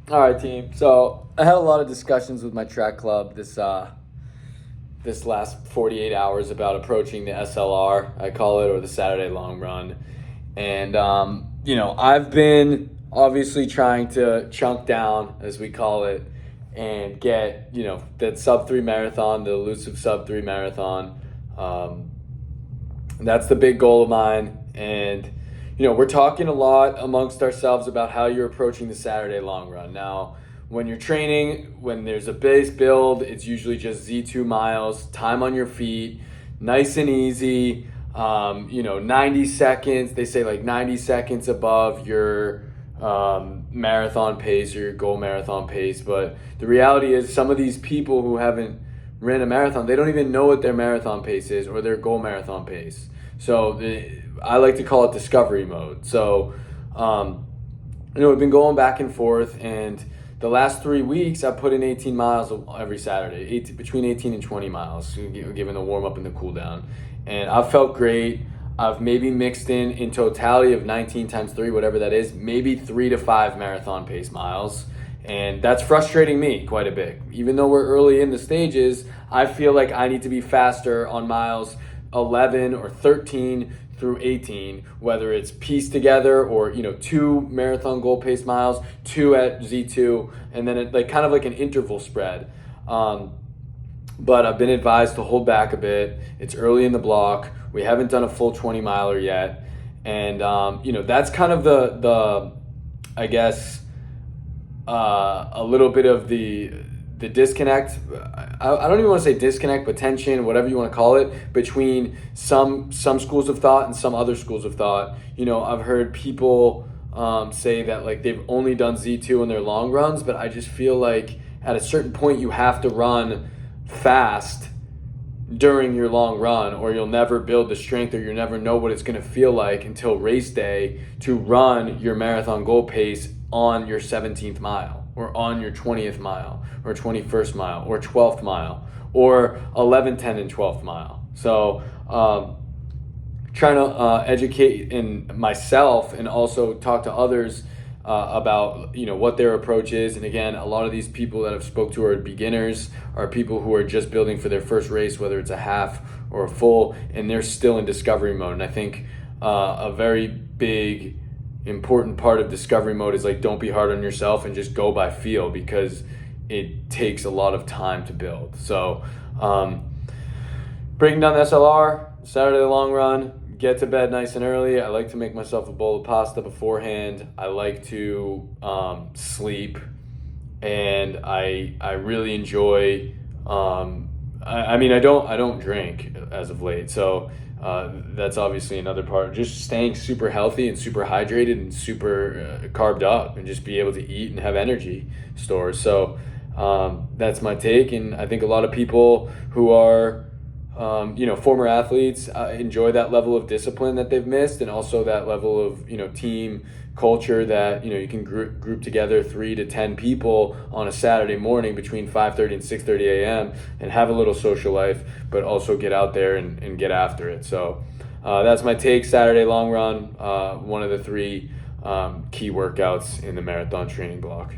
All right, team. So I had a lot of discussions with my track club this last 48 hours about approaching the SLR, I call it, or the Saturday long run. And I've been obviously trying to chunk down, as we call it, and get that sub 3 marathon, the elusive sub 3 marathon. Um, that's the big goal of mine. And we're talking a lot amongst ourselves about how you're approaching the Saturday long run. Now, when you're training, when there's a base build, it's usually just Z2 miles, time on your feet, nice and easy. 90 seconds, they say like 90 seconds above your marathon pace or your goal marathon pace. But the reality is, some of these people who haven't ran a marathon, they don't even know what their marathon pace is or their goal marathon pace. So I like to call it discovery mode. So, we've been going back and forth, and the last 3 weeks I put in 18 miles every Saturday, between 18 and 20 miles, given the warm up and the cool down. And I've felt great. I've maybe mixed in totality of 19 times 3, whatever that is, maybe 3 to 5 marathon pace miles. And that's frustrating me quite a bit. Even though we're early in the stages, I feel like I need to be faster on miles 11 or 13 through 18, whether it's pieced together or 2 marathon goal pace miles, 2 at Z2, and then kind of like an interval spread. But I've been advised to hold back a bit. It's early in the block. We haven't done a full 20 miler yet, and that's kind of the I guess a little bit of the disconnect. I don't even want to say disconnect, but tension, whatever you want to call it, between some schools of thought and some other schools of thought. I've heard people say that like they've only done Z2 in their long runs, but I just feel like at a certain point you have to run fast during your long run, or you'll never build the strength, or you'll never know what it's going to feel like until race day to run your marathon goal pace on your 17th mile, or on your 20th mile, or 21st mile, or 12th mile, or 11, 10, and 12th mile. So trying to educate in myself and also talk to others about what their approach is. And again, a lot of these people that I've spoke to are beginners, are people who are just building for their first race, whether it's a half or a full, and they're still in discovery mode. And I think a very big important part of discovery mode is like, don't be hard on yourself and just go by feel, because it takes a lot of time to build. So breaking down the SLR, Saturday long run, get to bed nice and early. I like to make myself a bowl of pasta beforehand. I like to sleep, and I really enjoy. I don't drink as of late, so that's obviously another part. Just staying super healthy and super hydrated and super carved up, and just be able to eat and have energy stores. So that's my take, and I think a lot of people who are former athletes enjoy that level of discipline that they've missed, and also that level of team culture that you can group together 3 to 10 people on a Saturday morning between 5:30 and 6:30 a.m. and have a little social life, but also get out there and get after it. So that's my take. Saturday long run, one of the 3 key workouts in the marathon training block.